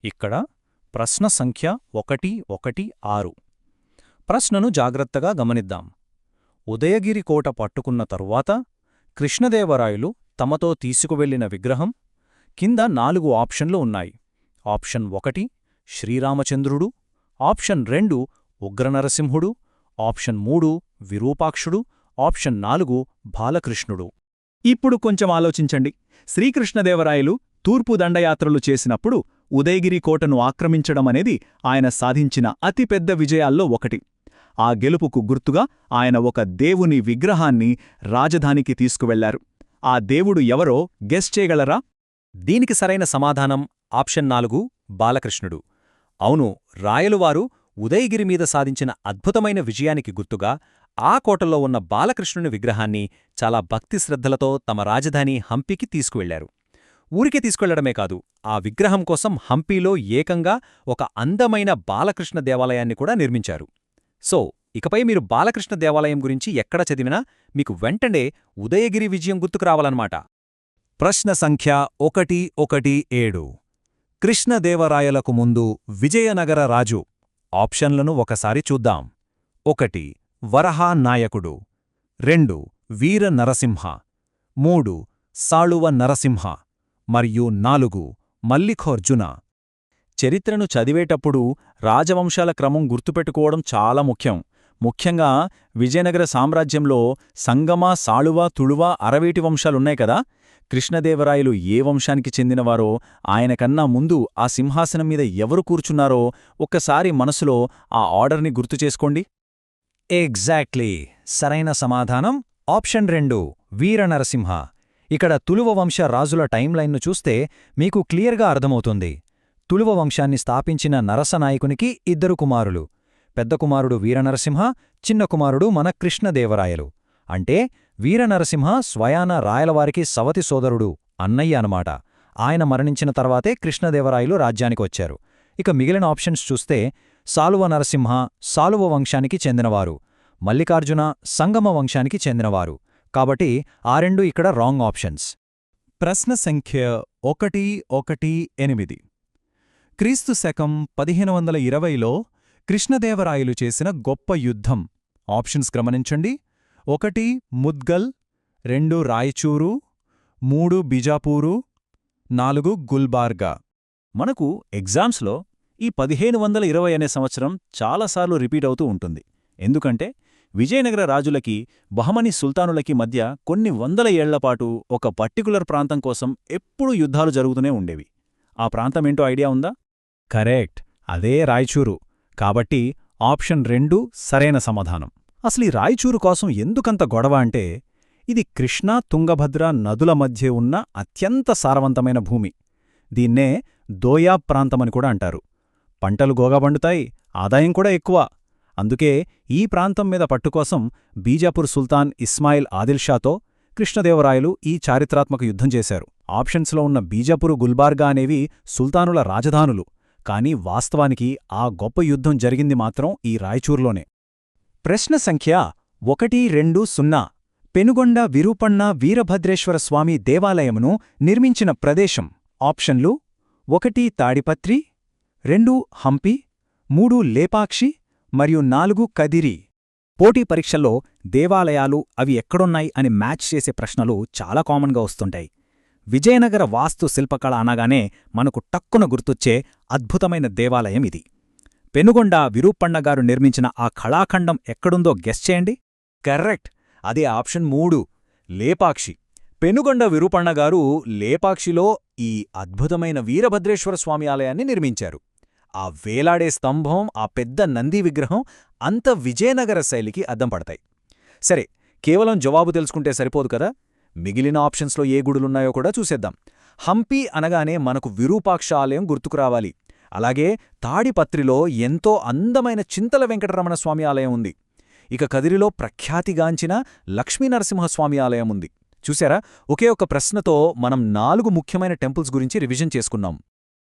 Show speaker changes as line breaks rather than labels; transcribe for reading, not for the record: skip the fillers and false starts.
ఇక్కడ ప్రశ్న సంఖ్య 116. ప్రశ్నను జాగ్రత్తగా గమనిద్దాం. ఉదయగిరి కోట పట్టుకున్న తరువాత కృష్ణదేవరాయలు తమతో తీసుకువెళ్లిన విగ్రహం కింద 4 ఆప్షన్లు ఉన్నాయి. ఆప్షన్ 1 శ్రీరామచంద్రుడు, ఆప్షన్ 2 ఉగ్రనరసింహుడు, ఆప్షన్ 3 విరూపాక్షుడు, ఆప్షన్ 4 బాలకృష్ణుడు.
ఇప్పుడు కొంచెం ఆలోచించండి. శ్రీకృష్ణదేవరాయలు తూర్పు దండయాత్రలు చేసినప్పుడు ఉదయగిరి కోటను ఆక్రమించడమనేది ఆయన సాధించిన అతిపెద్ద విజయాల్లో ఒకటి. ఆ గెలుపుకు గుర్తుగా ఆయన ఒక దేవుని విగ్రహాన్ని రాజధానికి తీసుకువెళ్లారు. ఆ దేవుడు ఎవరో గెస్ చేయగలరా?
దీనికి సరైన సమాధానం ఆప్షన్ 4 బాలకృష్ణుడు. అవును, రాయలువారు ఉదయగిరి మీద సాధించిన అద్భుతమైన విజయానికి గుర్తుగా ఆ కోటలో ఉన్న బాలకృష్ణుని విగ్రహాన్ని చాలా భక్తిశ్రద్ధలతో తమ రాజధాని హంపీకి తీసుకువెళ్లారు. ఊరికే తీసుకెళ్లడమే కాదు, ఆ విగ్రహం కోసం హంపీలో ఏకంగా ఒక అందమైన బాలకృష్ణ దేవాలయాన్ని కూడా నిర్మించారు. సో ఇకపై మీరు బాలకృష్ణ దేవాలయం గురించి ఎక్కడ చదివినా మీకు వెంటనే ఉదయగిరి విజయం గుర్తుకు రావాలన్నమాట.
ప్రశ్న సంఖ్య 117. కృష్ణదేవరాయలకు ముందు విజయనగర రాజు. ఆప్షన్లను ఒకసారి చూద్దాం. 1 వరహా నాయకుడు, 2 వీర నరసింహ, 3 సాళువ నరసింహ మరియు 4 మల్లిఖార్జున.
చరిత్రను చదివేటప్పుడు రాజవంశాల క్రమం గుర్తుపెట్టుకోవడం చాలా ముఖ్యం. ముఖ్యంగా విజయనగర సామ్రాజ్యంలో సంగమ, సాళువ, తుళువ, అరవేటి వంశాలున్నాయి కదా. కృష్ణదేవరాయలు ఏ వంశానికి చెందినవారో, ఆయనకన్నా ముందు ఆ సింహాసనం మీద ఎవరు కూర్చున్నారో ఒక్కసారి మనసులో ఆ ఆర్డర్ని గుర్తుచేసుకోండి.
ఎగ్జాక్ట్లీ, సరైన సమాధానం ఆప్షన్ 2 వీరనరసింహ. ఇక్కడ తుళువ వంశ రాజుల టైంలైన్ను చూస్తే మీకు క్లియర్గా అర్థమవుతుంది. తుళువ వంశాన్ని స్థాపించిన నరసనాయకునికి 2 కుమారులు. పెద్ద కుమారుడు వీరనరసింహ, చిన్న కుమారుడు మన కృష్ణదేవరాయలు. అంటే వీరనరసింహ స్వయాన రాయలవారికి సవతి సోదరుడు, అన్నయ్య అనమాట. ఆయన మరణించిన తర్వాతే కృష్ణదేవరాయలు రాజ్యానికొచ్చారు. ఇక మిగిలిన ఆప్షన్స్ చూస్తే సాళువ నరసింహ సాళువ వంశానికి చెందినవారు, మల్లికార్జున సంగమ వంశానికి చెందినవారు. కాబట్టి ఆ 2 ఇక్కడ రాంగ్ ఆప్షన్స్.
ప్రశ్న సంఖ్య 118. క్రీస్తు శకం 1520లో కృష్ణదేవరాయలు చేసిన గొప్ప యుద్ధం. ఆప్షన్స్ గమనించండి. 1 ముద్గల్, 2 రాయచూరు, 3 బిజాపూరు, 4 గుల్బార్గా.
మనకు ఎగ్జామ్స్లో ఈ 1520 అనే సంవత్సరం చాలాసార్లు రిపీట్ అవుతూ ఉంటుంది. ఎందుకంటే విజయనగర రాజులకి బహమనీ సుల్తానులకి మధ్య కొన్ని వందల ఏళ్లపాటు ఒక పర్టికులర్ ప్రాంతం కోసం ఎప్పుడూ యుద్ధాలు జరుగుతూనే ఉండేవి. ఆ ప్రాంతమేంటో ఐడియా ఉందా?
కరెక్ట్, అదే రాయచూరు. కాబట్టి ఆప్షన్ 2 సరైన సమాధానం. అసలు ఈ రాయచూరు కోసం ఎందుకంత గొడవ అంటే, ఇది కృష్ణా, తుంగభద్ర నదుల మధ్య ఉన్న అత్యంత సారవంతమైన భూమి. దీన్నే దోయాబ్ ప్రాంతమని కూడా అంటారు. పంటలు గోగాబండుతాయి, ఆదాయం కూడా ఎక్కువ. అందుకే ఈ ప్రాంతం మీద పట్టుకోసం బీజాపూర్ సుల్తాన్ ఇస్మాయిల్ ఆదిల్షాతో కృష్ణదేవరాయలు ఈ చారిత్రాత్మక యుద్ధం చేశారు. ఆప్షన్స్లో ఉన్న బీజాపూరు, గుల్బార్గా అనేవి సుల్తానుల రాజధానులు. కానీ వాస్తవానికి ఆ గొప్ప యుద్ధం జరిగింది మాత్రం ఈ రాయచూర్లోనే.
ప్రశ్న సంఖ్య 120. పెనుగొండ విరూపಣ್ణ వీరభద్రేశ్వర స్వామి దేవాలయమును నిర్మించిన ప్రదేశం. ఆప్షన్లు 1 తాడిపత్రి, 2 హంపి, 3 లేపాక్షి మరియు 4 కదిరి.
పోటీ పరీక్షల్లో దేవాలయాలు అవి ఎక్కడున్నాయి అని మ్యాచ్ చేసే ప్రశ్నలు చాలా కామన్గా వస్తుంటాయి. విజయనగర వాస్తు శిల్పకళ అనగానే మనకు టక్కున గుర్తొచ్చే అద్భుతమైన దేవాలయం ఇది. పెనుగొండ విరూపಣ್ಣగారు నిర్మించిన ఆ కళాఖండం ఎక్కడుందో గెస్ చేయండి.
కరెక్ట్, అదే ఆప్షన్ 3 లేపాక్షి. పెనుగొండ విరూపಣ್ಣగారు లేపాక్షిలో ఈ అద్భుతమైన వీరభద్రేశ్వర స్వామి ఆలయాన్ని నిర్మించారు. ఆ వేలాడే స్తంభం, ఆ పెద్ద నంది విగ్రహం అంత విజయనగర శైలికి అద్దం పడతాయి. సరే, కేవలం జవాబు తెలుసుకుంటే సరిపోదు కదా. మిగిలిన ఆప్షన్స్లో ఏ గుడులున్నాయో కూడా చూసేద్దాం. హంపి అనగానే మనకు విరూపాక్ష ఆలయం గుర్తుకురావాలి. అలాగే తాడిపత్రిలో ఎంతో అందమైన చింతల వెంకటరమణ స్వామి ఆలయం ఉంది. ఇక కదిరిలో ప్రఖ్యాతిగాంచిన లక్ష్మీనరసింహస్వామి ఆలయం ఉంది. చూశారా, ఒకే ఒక్క ప్రశ్నతో మనం 4 ముఖ్యమైన టెంపుల్స్ గురించి రివిజన్ చేసుకున్నాం.